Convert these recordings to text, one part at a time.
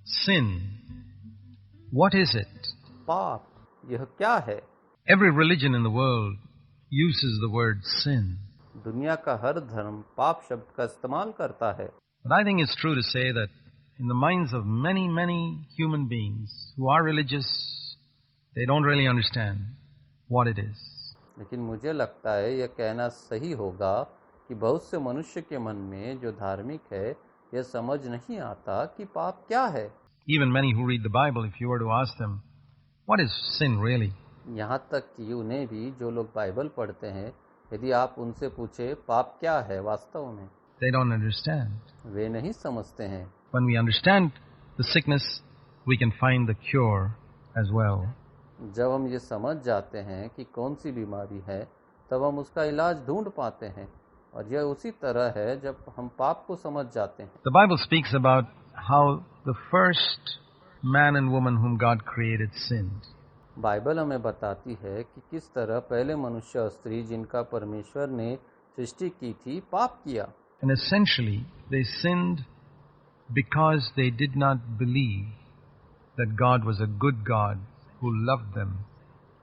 Sin. What is it? पाप यह क्या है? Every religion in the world uses the word sin. दुनिया का हर धर्म पाप शब्द का इस्तेमाल करता है। But I think it's true to say that in the minds of many, many human beings who are religious, they don't really understand what it is. लेकिन मुझे लगता है यह कहना सही होगा कि बहुत से मनुष्य के मन में जो धार्मिक है यह समझ नहीं आता कि पाप क्या है। Even many who read the Bible, if you were to ask them, what is sin really? यहाँ तक कि उन्हें भी जो लोग बाइबल पढ़ते हैं, यदि आप उनसे पूछे पाप क्या है वास्तव में, They don't understand. वे नहीं समझते हैं। When we understand the sickness, we can find the cure as well. जब हम ये समझ जाते हैं कि कौन सी बीमारी है, तब हम उसका इलाज ढूंढ पाते हैं। और यह उसी तरह है जब हम पाप को समझ जाते हैं। The Bible speaks about how the first man and woman whom God created sinned. Bible हमें बताती है कि किस तरह पहले मनुष्य और स्त्री जिनका परमेश्वर ने सृष्टि की थी पाप किया। And essentially, they sinned because they did not believe that God was a good God who loved them,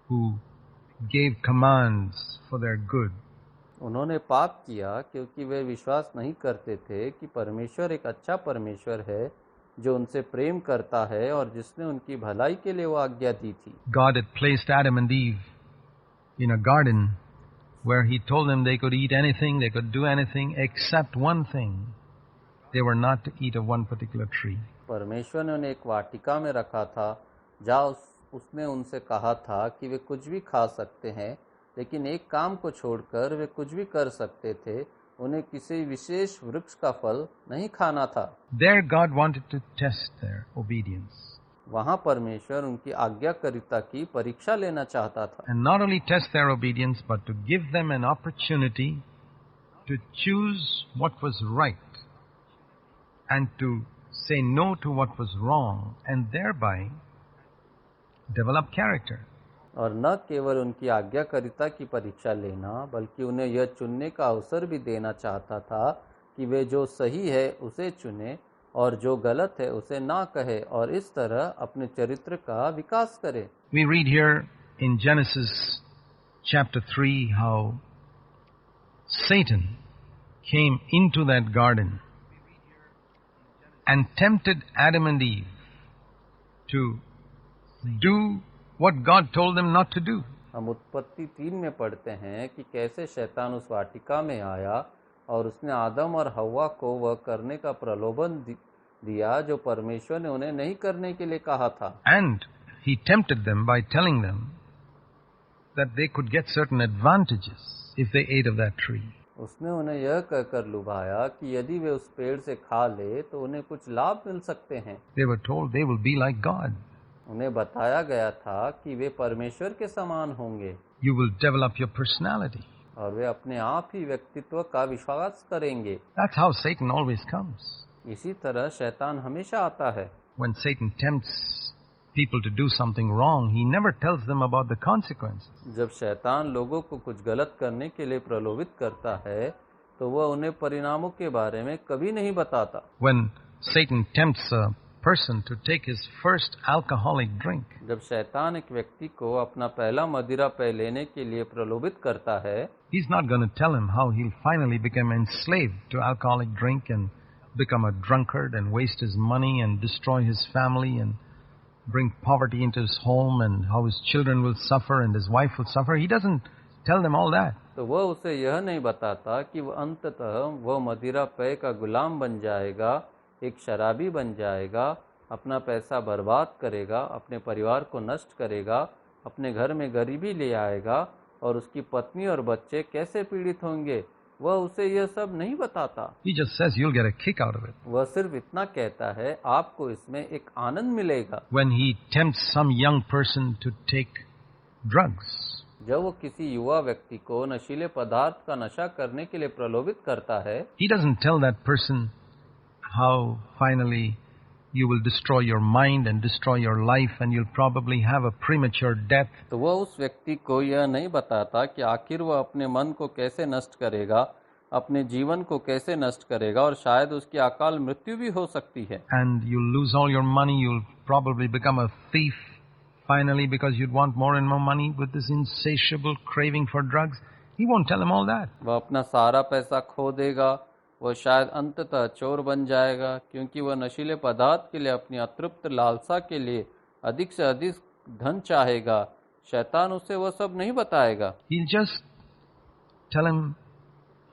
who gave commands for their good. उन्होंने पाप किया क्योंकि वे विश्वास नहीं करते थे कि परमेश्वर एक अच्छा परमेश्वर है जो उनसे प्रेम करता है और जिसने उनकी भलाई के लिए वो आज्ञा दी थी। God had placed Adam and Eve in a garden where he told them they could eat anything, they could do anything except one thing. They were not to eat of one particular tree. परमेश्वर ने उन्हें एक वाटिका में रखा था जहाँ उसने उनसे कहा था कि वे कुछ भी खा सकते हैं, लेकिन एक काम को छोड़कर वे कुछ भी कर सकते थे, उन्हें किसी विशेष वृक्ष का फल नहीं खाना था। There God wanted to test their obedience. वहाँ परमेश्वर उनकी आज्ञाकारिता की परीक्षा लेना चाहता था। And not only test their obedience, but to give them an opportunity to choose what was right and to say no to what was wrong and thereby develop character. और न केवल उनकी आज्ञाकारिता की परीक्षा लेना, बल्कि उन्हें यह चुनने का अवसर भी देना चाहता था कि वे जो सही है उसे चुने और जो गलत है उसे ना कहे और इस तरह अपने चरित्र का विकास करे। We read here in Genesis chapter 3 how Satan came into that garden and tempted Adam and Eve to do what God told them not to do. हम उत्पत्ति 3 में पढ़ते हैं कि कैसे शैतान उस वाटिका में आया और उसने आदम और हव्वा को वह करने का प्रलोभन दिया जो परमेश्वर ने उन्हें नहीं करने के लिए कहा था। And he tempted them by telling them that they could get certain advantages if they ate of that tree. उसने उन्हें यह कहकर लुभाया कि यदि वे उस पेड़ से खा ले तो उन्हें कुछ लाभ मिल सकते हैं। They were told they will be like God. उन्हें बताया गया था कि वे परमेश्वर के समान होंगे। You will develop your personality. और वे अपने आप ही व्यक्तित्व का विश्वास करेंगे। That's how Satan always comes. इसी तरह शैतान हमेशा आता है। When Satan tempts people to do something wrong, he never tells them about the consequences. जब शैतान लोगों को कुछ गलत करने के लिए प्रलोभित करता है, तो वह उन्हें परिणामों के बारे में कभी नहीं बताता। When Satan tempts a person to take his first alcoholic drink, जब शैतान एक व्यक्ति को अपना पहला मदिरा पेय लेने के लिए प्रलोभित करता है, he's not going to tell him how he'll finally become enslaved to alcoholic drink and become a drunkard and waste his money and destroy his family and bring poverty into his home and how his children will suffer and his wife will suffer. He doesn't tell them all that. तो वह उसे यह नहीं बताता कि वह अंततः वह मदिरा पेय का गुलाम बन जाएगा, एक शराबी बन जाएगा, अपना पैसा बर्बाद करेगा, अपने परिवार को नष्ट करेगा, अपने घर में गरीबी ले आएगा और उसकी पत्नी और बच्चे कैसे पीड़ित होंगे, वह उसे यह सब नहीं बताता। He just says you'll get a kick out of it. वह सिर्फ इतना कहता है आपको इसमें एक आनंद मिलेगा। When he tempts some young person to take drugs, जब वो किसी युवा व्यक्ति को नशीले पदार्थ का नशा करने के लिए प्रलोभित करता है, he doesn't tell that person how finally you will destroy your mind and destroy your life and you'll probably have a premature death. तो वह उस व्यक्ति को यह नहीं बताता कि आखिर वह अपने मन को कैसे नष्ट करेगा, अपने जीवन को कैसे नष्ट करेगा और शायद उसकी अकाल मृत्यु भी हो सकती है। And you'll lose all your money. You'll probably become a thief finally because you'd want more and more money with this insatiable craving for drugs. He won't tell him all that. वह अपना सारा पैसा खो देगा, वह शायद अंततः चोर बन जाएगा क्योंकि वह नशीले पदार्थ के लिए अपनी अतृप्त लालसा के लिए अधिक से अधिक धन चाहेगा। शैतान उसे वह सब नहीं बताएगा। He'll just tell him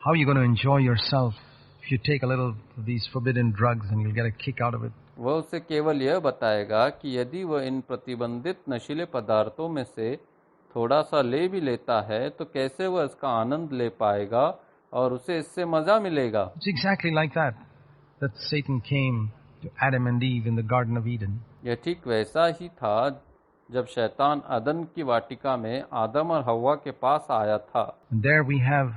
how you're going to enjoy yourself if you take a little of these forbidden drugs and you'll get a kick out of it. वह उसे केवल यह बताएगा कि यदि वह इन प्रतिबंधित नशीले पदार्थों में से थोड़ा सा ले भी लेता है तो कैसे वह इसका आनंद ले पाएगा और उसे इससे मजा मिलेगा। It's exactly like that Satan came to Adam and Eve in the Garden of Eden. यह ठीक वैसा ही था जब शैतान अदन की वाटिका में आदम और हव्वा के पास आया था। And there we have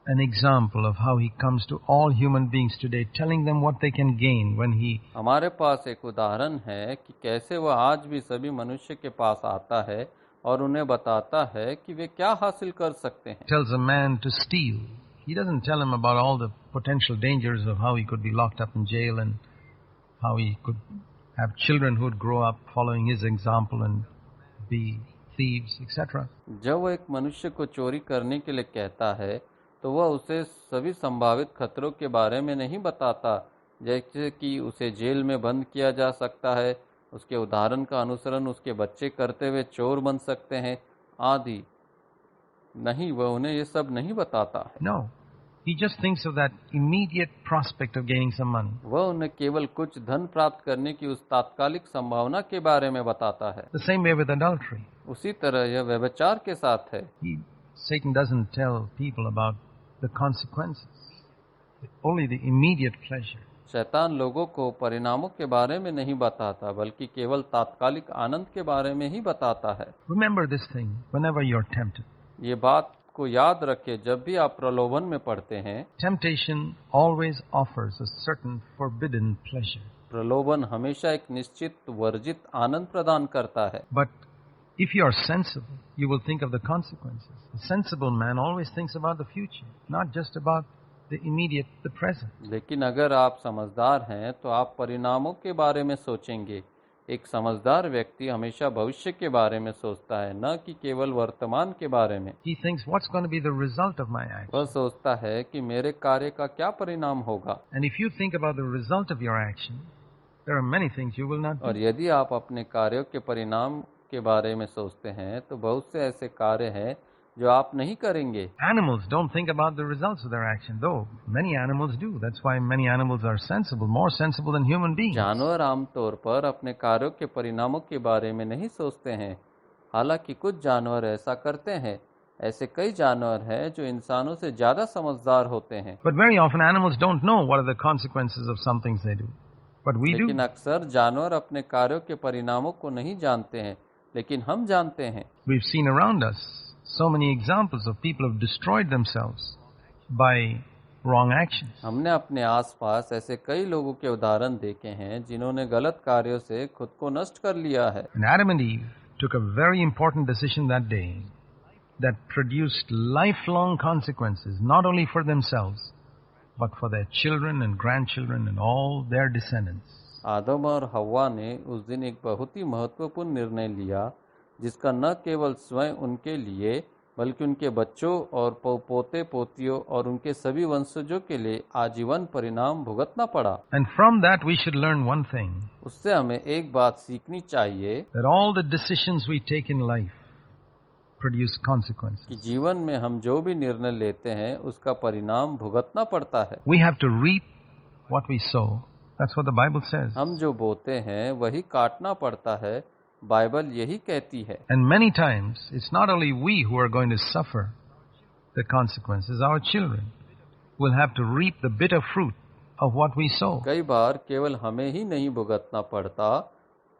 an example of how he comes to all human beings today, telling them what they can gain when he हमारे पास एक उदाहरण है कि कैसे वह आज भी सभी मनुष्य के पास आता है और उन्हें बताता है कि वे क्या हासिल कर सकते हैं। tells a man to steal. He doesn't tell him about all the potential dangers of how he could be locked up in jail and how he could have children who would grow up following his example and be thieves, etc. जब वह एक मनुष्य को चोरी करने के लिए कहता है तो वह उसे सभी संभावित खतरों के बारे में नहीं बताता, जैसे कि उसे जेल में बंद किया जा सकता है, उसके उदाहरण का अनुसरण उसके बच्चे करते हुए चोर बन सकते हैं आदि। नहीं, वह उन्हें ये सब नहीं बताता है। No, he just thinks of that immediate prospect of gaining some money. वह उन्हें केवल कुछ धन प्राप्त करने की उस तात्कालिक संभावना के बारे में बताता है। The same way with adultery. उसी तरह यह व्यभिचार के साथ है। Satan doesn't tell people about the consequences, only the immediate pleasure. शैतान लोगों को परिणामों के बारे में नहीं बताता बल्कि केवल तात्कालिक आनंद के बारे में ही बताता है। Remember this thing whenever you're tempted. ये बात को याद रखें जब भी आप प्रलोभन में पड़ते हैं। Temptation always offers a certain forbidden pleasure. प्रलोभन हमेशा एक निश्चित वर्जित आनंद प्रदान करता है। But if you are sensible, you will think of the consequences. A sensible man always thinks about the future, not just about the immediate, the present. लेकिन अगर आप समझदार हैं तो आप परिणामों के बारे में सोचेंगे। एक समझदार व्यक्ति हमेशा भविष्य के बारे में सोचता है, न कि केवल वर्तमान के बारे में। He thinks, what's going to be the result of my action? वह सोचता है कि मेरे कार्य का क्या परिणाम होगा। And if you think about the result of your action, there are many things you will not do. और यदि आप अपने कार्यों के परिणाम के बारे में सोचते हैं तो बहुत से ऐसे कार्य हैं जो आप नहीं करेंगे। Animals don't think about the results of their action, though many animals do. That's why many animals are sensible, more sensible than human beings. जानवर आमतौर पर अपने कार्यों के परिणामों के बारे में नहीं सोचते हैं, हालांकि कुछ जानवर ऐसा करते हैं। ऐसे कई जानवर हैं जो इंसानों से ज्यादा समझदार होते हैं। But very often animals don't know what are the consequences of some things they do. But we do. लेकिन अक्सर जानवर अपने कार्यों के परिणामों को नहीं जानते हैं, लेकिन हम जानते हैं। We've seen around us so many examples of people who have destroyed themselves by wrong actions. हमने अपने आसपास ऐसे कई लोगों के उदाहरण देखे हैं जिन्होंने गलत कार्यों से खुद को नष्ट कर लिया है। And Adam and Eve took a very important decision that day that produced lifelong consequences, not only for themselves, but for their children and grandchildren and all their descendants. आदम और हव्वा ने उस दिन एक बहुत ही महत्वपूर्ण निर्णय लिया जिसका न केवल स्वयं उनके लिए बल्कि उनके बच्चों और पोते पोतियों और उनके सभी वंशजों के लिए आजीवन परिणाम भुगतना पड़ा। And from that we should learn one thing, उससे हमें एक बात सीखनी चाहिए that all the decisions we take in life produce consequences. कि जीवन में हम जो भी निर्णय लेते हैं उसका परिणाम भुगतना पड़ता है। We have to reap what we sow. That's what the Bible says. हम जो बोते हैं वही काटना पड़ता है, बाइबल यही कहती है। And many times it's not only we who are going to suffer the consequences, our children will have to reap the bitter fruit of what we sow. कई बार केवल हमें ही नहीं भुगतना पड़ता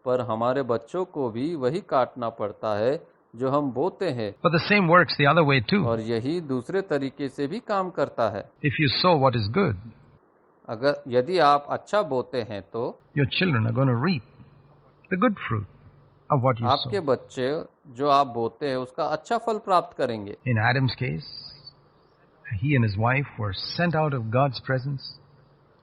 पर हमारे बच्चों को भी वही काटना पड़ता है जो हम बोते हैं। But the same works the other way too. और यही दूसरे तरीके से भी काम करता है। If you sow what is good, अगर यदि आप अच्छा बोते हैं तो your children are going to reap the good fruit of what you आपके sow. बच्चे जो आप बोते हैं उसका अच्छा फल प्राप्त करेंगे। In Adam's case, he and his wife were sent out of God's presence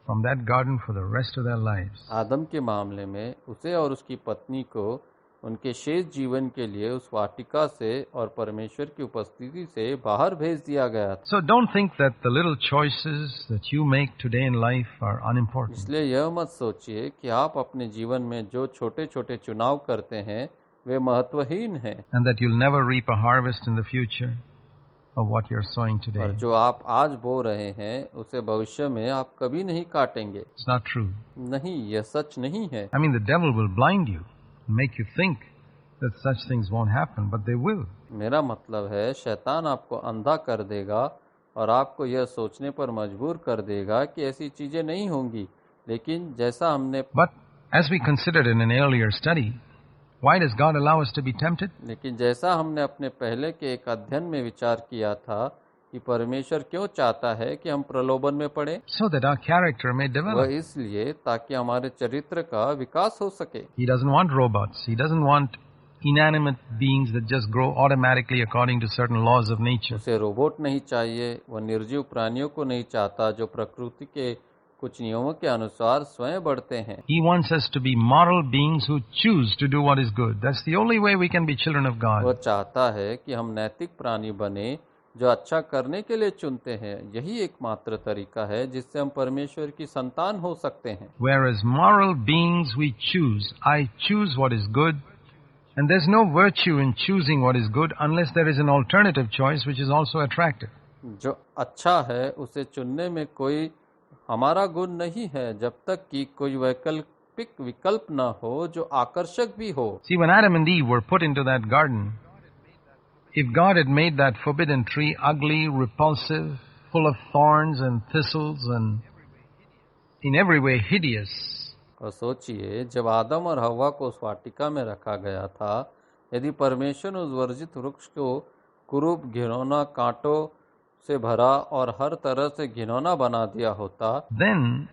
from that garden for the rest of their lives. आदम के मामले में उसे और उसकी पत्नी को उनके शेष जीवन के लिए उस वाटिका से और परमेश्वर की उपस्थिति से बाहर भेज दिया गया था। So don't think that the little choices that you make today in life are unimportant. इसलिए यह मत सोचिए कि आप अपने जीवन में जो छोटे छोटे चुनाव करते हैं वे महत्वहीन हैं And that you'll never reap a harvest in the future of what you're sowing और today. जो आप आज बो रहे हैं उसे भविष्य में आप कभी नहीं काटेंगे। It's not true. नहीं, यह सच नहीं है। I mean, the devil will blind you and make you think that such things won't happen, but they will. मेरा मतलब है शैतान आपको अंधा कर देगा और आपको यह सोचने पर मजबूर कर देगा कि ऐसी चीजें नहीं होंगी, लेकिन जैसा हमने But as we considered in an earlier study, why does God allow us to be tempted? लेकिन जैसा हमने अपने पहले के एक अध्ययन में विचार किया था कि परमेश्वर क्यों चाहता है कि हम प्रलोभन में पड़े, So that our character may develop. वह इसलिए ताकि हमारे चरित्र का विकास हो सके। He doesn't want robots. He doesn't want inanimate beings that just grow automatically according to certain laws of nature. उसे रोबोट नहीं चाहिए, वह निर्जीव प्राणियों को नहीं चाहता जो प्रकृति के कुछ नियमों के अनुसार स्वयं बढ़ते हैं। He wants us to be moral beings who choose to do what is good. That's the only way we can be children of वह God. चाहता है कि हम नैतिक प्राणी बने जो अच्छा करने के लिए चुनते हैं। यही एकमात्र तरीका है जिससे हम परमेश्वर की संतान हो सकते हैं। Whereas moral beings we choose. I choose what is good. And there's no virtue in choosing what is good unless there is an alternative choice which is also attractive. जो अच्छा है उसे चुनने में कोई हमारा गुण नहीं है जब तक कि कोई वैकल्पिक विकल्प न हो जो आकर्षक भी हो। See, when Adam and Eve were put into that garden, if God had made that forbidden tree ugly, repulsive, full of thorns and thistles and in every way hideous, और सोचिए, जब आदम और हव्वा को उस वाटिका में रखा गया था, यदि परमेश्वर ने उस वर्जित वृक्ष को कुरूप, घिनौना, कांटों से भरा और हर तरह से घिनौना बना दिया होता, then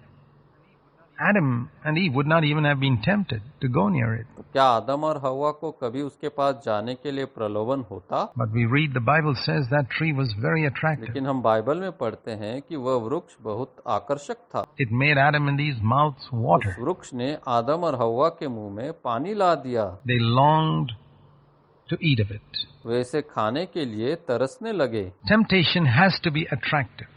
Adam and Eve would not even have been tempted to go near it. तो क्या आदम और हव्वा को कभी उसके पास जाने के लिए प्रलोभन होता? But we read the Bible says that tree was very attractive. लेकिन हम बाइबल में पढ़ते हैं कि वह वृक्ष बहुत आकर्षक था। It made Adam and Eve's mouths water. उस वृक्ष ने आदम और हव्वा के मुंह में पानी ला दिया। They longed to eat of it. वे इसे खाने के लिए तरसने लगे। Temptation has to be attractive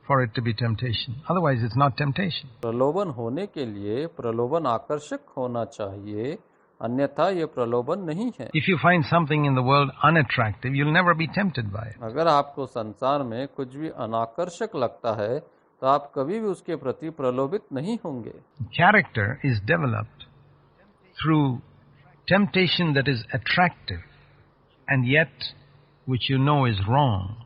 for it to be temptation. Otherwise, it's not temptation. प्रलोभन होने के लिए प्रलोभन आकर्षक होना चाहिए, अन्यथा ये प्रलोभन नहीं है। If you find something in the world unattractive, you'll never be tempted by it. अगर आपको संसार में कुछ भी अनाकर्षक लगता है तो आप कभी भी उसके प्रति प्रलोभित नहीं होंगे। Character is developed through temptation that is attractive and yet which you know is wrong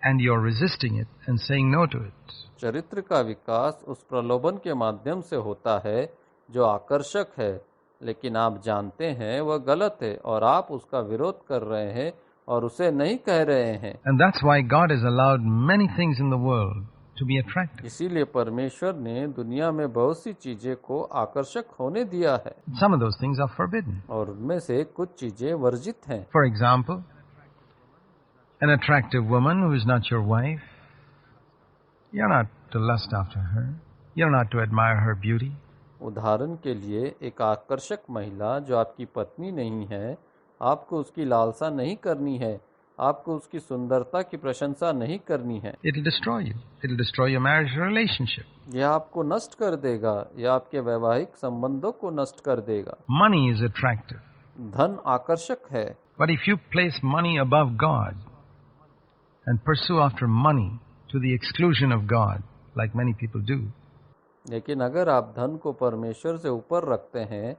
and you're resisting it and saying no to it. चरित्र का विकास उस प्रलोभन के माध्यम से होता है जो आकर्षक है, लेकिन आप जानते हैं वह गलत है और आप उसका विरोध कर रहे हैं और उसे नहीं कह रहे हैं। And that's why God has allowed many things in the world to be attractive. इसीलिए परमेश्वर ने दुनिया में बहुत सी चीजें को आकर्षक होने दिया है Some of those things are forbidden. और उनमें से कुछ चीजें वर्जित हैं। For example, an attractive woman who is not your wife, you're not to lust after her. You're not to admire her beauty. उदाहरण के लिए एक आकर्षक महिला जो आपकी पत्नी नहीं है, आपको उसकी लालसा नहीं करनी है, आपको उसकी सुंदरता की प्रशंसा नहीं करनी है। It'll destroy you. It'll destroy your marriage relationship. यह आपको नष्ट कर देगा, यह आपके वैवाहिक संबंधों को नष्ट कर देगा। Money is attractive. धन आकर्षक है, But if you place money above God and pursue after money to the exclusion of God, like many people do, लेकिन अगर आप धन को परमेश्वर से ऊपर रखते हैं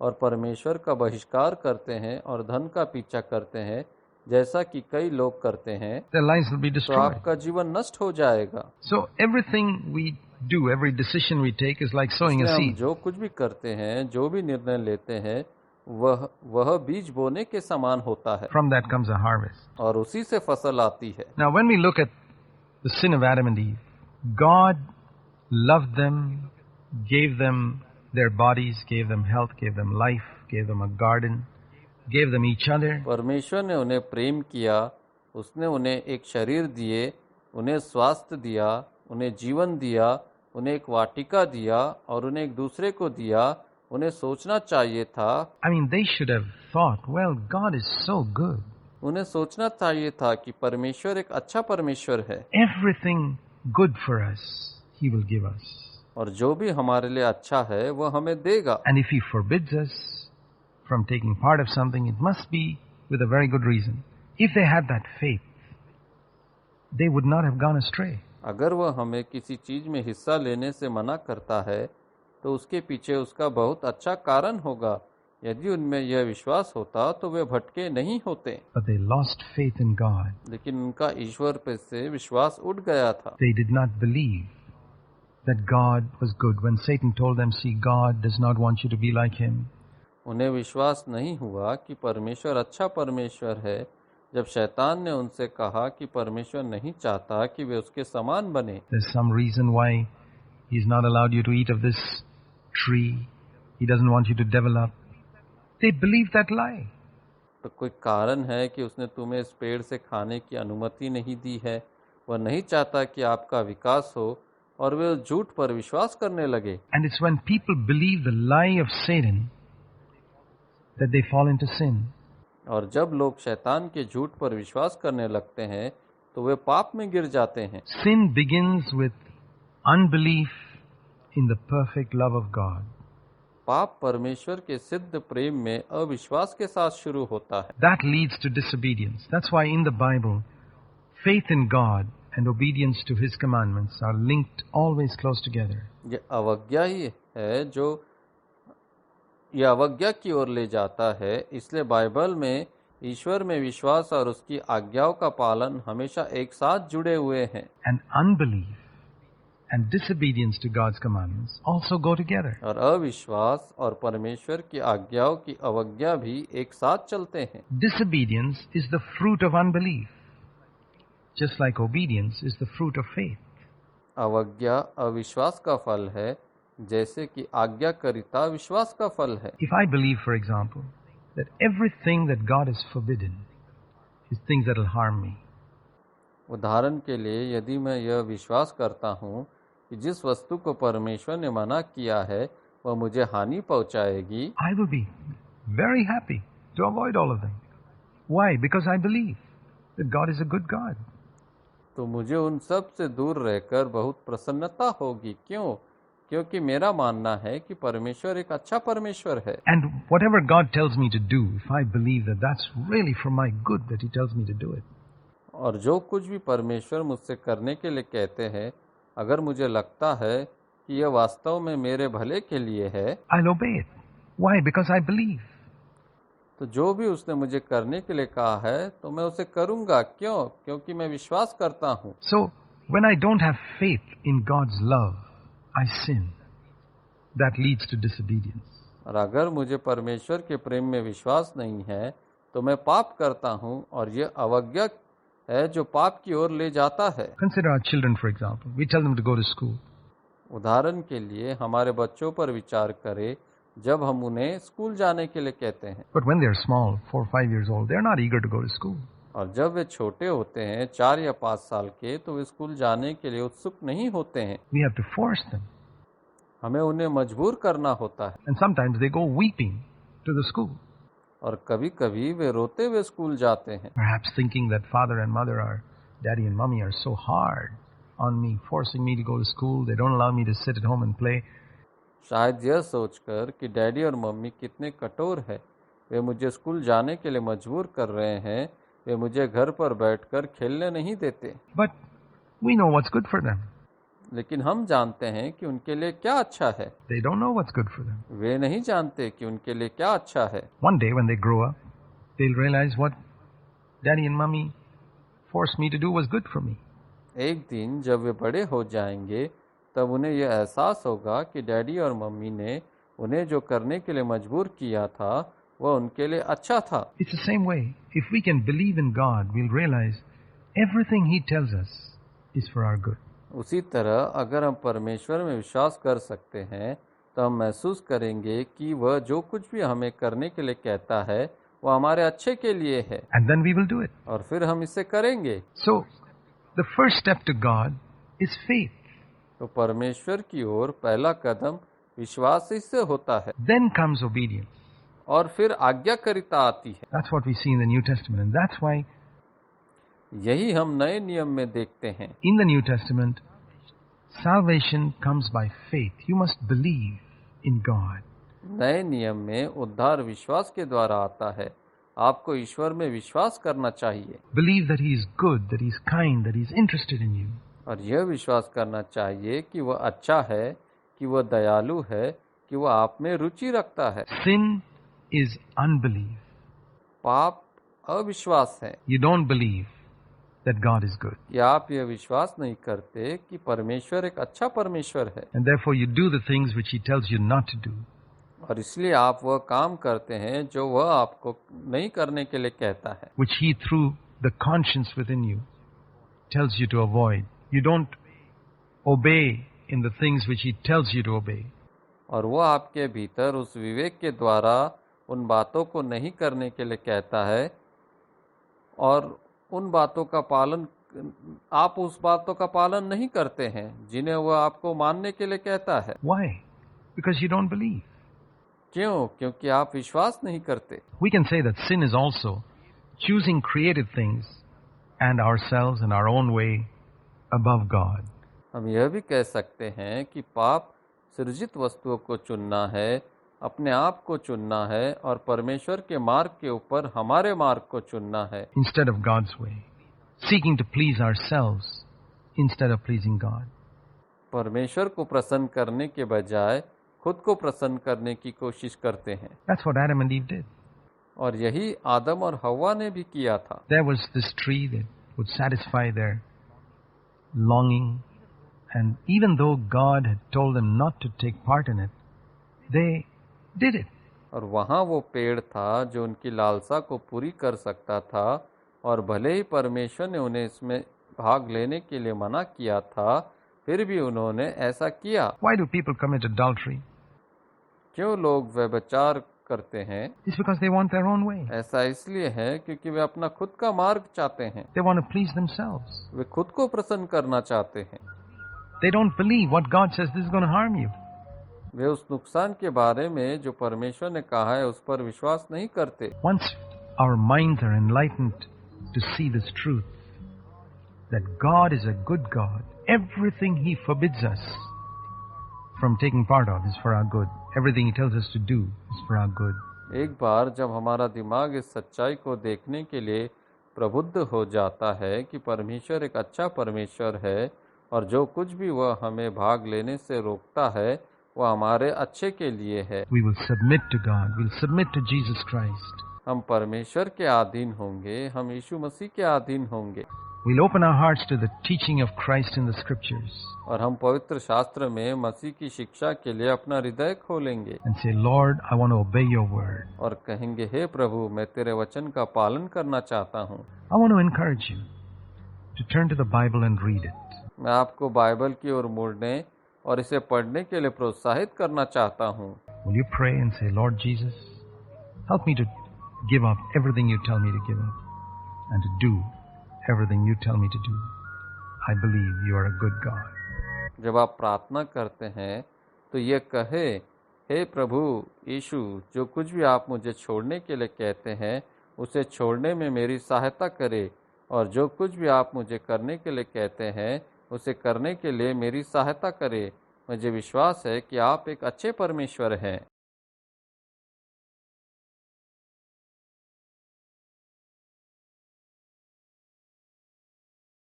और परमेश्वर का बहिष्कार करते हैं और धन का पीछा करते हैं, जैसा कि कई लोग करते हैं, their lives will be तो destroyed. आपका जीवन नष्ट हो जाएगा। So everything we do, every decision we take is like sowing a इसलिए हम seed. जो कुछ भी करते हैं, जो भी निर्णय लेते हैं, वह बीज बोने के समान होता है From that comes a harvest. और उसी से फसल आती है। Now, when we look at the sin of Adam and Eve, God loved them, gave them their bodies, gave them health, gave them life, gave them a garden, gave them each other. परमेश्वर ने उन्हें प्रेम किया, उसने उन्हें एक शरीर दिए, उन्हें स्वास्थ्य दिया, उन्हें जीवन दिया, उन्हें एक वाटिका दिया और उन्हें एक दूसरे को दिया, उन्हें सोचना चाहिए था। I mean, they should have thought, well, God is so good. उन्हें सोचना चाहिए था कि परमेश्वर एक अच्छा परमेश्वर है Everything good for us, He will give us. और जो भी हमारे लिए अच्छा है वह हमें देगा। And if He forbids us from taking part of something, it must be with a very good reason. If they had that faith, they would not have gone astray. अगर वह हमें किसी चीज में हिस्सा लेने से मना करता है तो उसके पीछे उसका बहुत अच्छा कारण होगा। यदि उनमें यह विश्वास होता तो वे भटके नहीं होते। But they lost faith in God. लेकिन उनका ईश्वर पे से विश्वास उठ गया था। They did not believe that God was good. When Satan told them, see, God does not want you to be like Him. उन्हें विश्वास नहीं हुआ कि परमेश्वर अच्छा परमेश्वर है। जब शैतान ने उनसे कहा कि परमेश्वर नहीं चाहता कि वे उसके समान बने। There's some reason why He's not allowed you to eat of this tree. He doesn't want you to develop. They believe that lie. तो कोई कारण है कि उसने तुम्हें इस पेड़ से खाने की अनुमति नहीं दी है। वह नहीं चाहता कि आपका विकास हो और वे उस झूठ पर विश्वास करने लगे। And it's when people believe the lie of Satan that they fall into sin. और जब लोग शैतान के झूठ पर विश्वास करने लगते हैं तो वे पाप में गिर जाते हैं। Sin begins with unbelief in the perfect love of God. पाप परमेश्वर के सिद्ध प्रेम में अविश्वास के साथ शुरू होता है। That leads to disobedience. That's why in the Bible, faith in God and obedience to His commandments are linked always close together. ये अवज्ञा ही है जो यह अवज्ञा की ओर ले जाता है। इसलिए बाइबल में ईश्वर में विश्वास और उसकी आज्ञाओं का पालन हमेशा एक साथ जुड़े हुए हैं। And unbelief and disobedience to God's commandments also go together. और अविश्वास और परमेश्वर की आज्ञाओं की अवज्ञा भी एक साथ चलते हैं। Disobedience is the fruit of unbelief, just like obedience is the fruit of faith. अवज्ञा अविश्वास का फल है, जैसे कि आज्ञाकारिता विश्वास का फल है। If I believe, for example, that everything that God has forbidden is things that will harm me, उदाहरण के लिए यदि मैं यह विश्वास करता हूँ कि जिस वस्तु को परमेश्वर ने मना किया है वह मुझे हानि पहुँचाएगी, I will be very happy to avoid all of them. Why? Because I believe that God is a good God. तो मुझे उन सब से दूर रहकर बहुत प्रसन्नता होगी। क्यों? क्योंकि मेरा मानना है कि परमेश्वर एक अच्छा परमेश्वर है। And whatever God tells me to do, if I believe that that's really for my good that He tells me to do it, और जो कुछ भी परमेश्वर मुझसे करने के लिए कहते हैं, अगर मुझे लगता है कि यह वास्तव में मेरे भले के लिए है, I'll obey it. Why? Because I believe. तो जो भी उसने मुझे करने के लिए कहा है तो मैं उसे करूंगा। क्यों? क्योंकि मैं विश्वास करता हूँ। So, when I don't have faith in God's love, I sin. That leads to disobedience. और अगर मुझे परमेश्वर के प्रेम में विश्वास नहीं है तो मैं पाप करता हूँ और यह अवज्ञा है जो पाप की ओर ले जाता है। Consider our children, for example. We tell them to go to school. उदाहरण के लिए हमारे बच्चों पर विचार करें। जब हम उन्हें स्कूल जाने के लिए कहते हैं, But when they're small, 4 or 5 years old, they're not eager to go to school. और जब वे छोटे होते हैं 4 या 5 साल के, तो वे स्कूल जाने के लिए उत्सुक नहीं होते हैं। We have to force them. हमें उन्हें मजबूर करना होता है। And sometimes they go weeping to the school, और कभी-कभी वे रोते हुए स्कूल जाते हैं, perhaps thinking that father and mother or daddy and mommy are so hard on me, forcing me to go to school. They don't allow me to sit at home and play. शायद यह सोचकर कि daddy और mummy कितने कठोर है, वे मुझे school जाने के लिए मजबूर कर रहे हैं, वे मुझे घर पर बैठकर खेलने नहीं देते। But we know what's good for them. लेकिन हम जानते हैं कि उनके लिए क्या अच्छा है। They don't know what's good for them. वे नहीं जानते कि उनके लिए क्या अच्छा है। One day when they grow up, they'll realize what daddy and mommy forced me to do was good for me. एक दिन जब वे बड़े हो जाएंगे तब उन्हें यह एहसास होगा कि डैडी और मम्मी ने उन्हें जो करने के लिए मजबूर किया था वह उनके लिए अच्छा था। It's the same way. If we can believe in God, we'll realize everything He tells us is for our good. उसी तरह अगर हम परमेश्वर में विश्वास कर सकते हैं तो हम महसूस करेंगे कि वह जो कुछ भी हमें करने के लिए कहता है वह हमारे अच्छे के लिए है, And then we will do it. और फिर हम इसे करेंगे। So, The first step to God is faith. तो परमेश्वर की ओर पहला कदम विश्वास ही से होता है, Then comes obedience. और फिर आज्ञाकारिता आती है। That's what we see in the New Testament, and that's why यही हम नए नियम में देखते हैं। in the New Testament, salvation comes by faith. You must believe in God. नए नियम में उद्धार विश्वास के द्वारा आता है। आपको ईश्वर में विश्वास करना चाहिए Believe that He is good, that He is kind, that He is interested in you. और यह विश्वास करना चाहिए कि वह अच्छा है, कि वह दयालु है, कि वह आप में रुचि रखता है। Sin is unbelief. पाप अविश्वास है You don't believe that God is good. कि आप यह विश्वास नहीं करते कि परमेश्वर एक अच्छा परमेश्वर है, And therefore you do the things which He tells you not to do. और इसलिए आप वह काम करते हैं जो वह आपको नहीं करने के लिए कहता है, Which He, through the conscience within you, tells you to avoid. You don't obey in the things which He tells you to obey. और वह आपके भीतर उस विवेक के द्वारा उन बातों को नहीं करने के लिए कहता है, और उन बातों का पालन आप उस बातों का पालन नहीं करते हैं जिन्हें वह आपको मानने के लिए कहता है। Why? Because you don't believe. क्यों? क्योंकि आप विश्वास नहीं करते। We can say that sin is also choosing created things and ourselves and our own way above God. हम यह भी कह सकते हैं कि पाप सृजित वस्तुओं को चुनना है, अपने आप को चुनना है, और परमेश्वर के मार्ग के ऊपर हमारे मार्ग को चुनना है, Instead of God's way. Seeking to please ourselves instead of pleasing God. परमेश्वर को प्रसन्न करने के बजाय खुद को प्रसन्न करने की कोशिश करते हैं। That's what Adam and Eve did. और यही आदम और हव्वा ने भी किया था। There was this tree that would satisfy their longing, and even though God had told them not to take part in it, they did it. और वहाँ वो पेड़ था जो उनकी लालसा को पूरी कर सकता था, और भले ही परमेश्वर ने उन्हें इसमें भाग लेने के लिए मना किया था, फिर भी उन्होंने ऐसा किया। Why do people commit adultery? क्यों लोग व्यभिचार करते हैं? It's because they want their own way. ऐसा इसलिए है क्योंकि वे अपना खुद का मार्ग चाहते हैं, They want to please themselves. वे खुद को प्रसन्न करना चाहते हैं। They don't believe what God says this is going to harm you. वे उस नुकसान के बारे में जो परमेश्वर ने कहा है उस पर विश्वास नहीं करते। Once our minds are enlightened to see this truth, that God is a good God, everything He forbids us from taking part of is for our good. Everything He tells us to do is for our good. एक बार जब हमारा दिमाग इस सच्चाई को देखने के लिए प्रबुद्ध हो जाता है कि परमेश्वर एक अच्छा परमेश्वर है, और जो कुछ भी वह हमें भाग लेने से रोकता है वह हमारे अच्छे के लिए है। We will submit to God. We'll submit to Jesus Christ. हम परमेश्वर के अधीन होंगे, हम यीशु मसीह के अधीन होंगे, We'll open our hearts to the teaching of Christ in the Scriptures और हम पवित्र शास्त्र में मसीह की शिक्षा के लिए अपना हृदय खोलेंगे and say, Lord, I want to obey your word. और कहेंगे, हे प्रभु, मैं तेरे वचन का पालन करना चाहता हूँ। I want to encourage you to turn to the Bible and read it. मैं आपको बाइबल की ओर मुड़ने और इसे पढ़ने के लिए प्रोत्साहित करना चाहता हूँ। Will you pray and say, Lord Jesus, help me to give up everything you tell me to give up and to do everything you tell me to do. I believe you are a good God. जब आप प्रार्थना करते हैं तो ये कहे, हे प्रभु यीशु, जो कुछ भी आप मुझे छोड़ने के लिए कहते हैं उसे छोड़ने में मेरी सहायता करे, और जो कुछ भी आप मुझे करने के लिए कहते हैं उसे करने के लिए मेरी सहायता करे। मुझे विश्वास है कि आप एक अच्छे परमेश्वर हैं।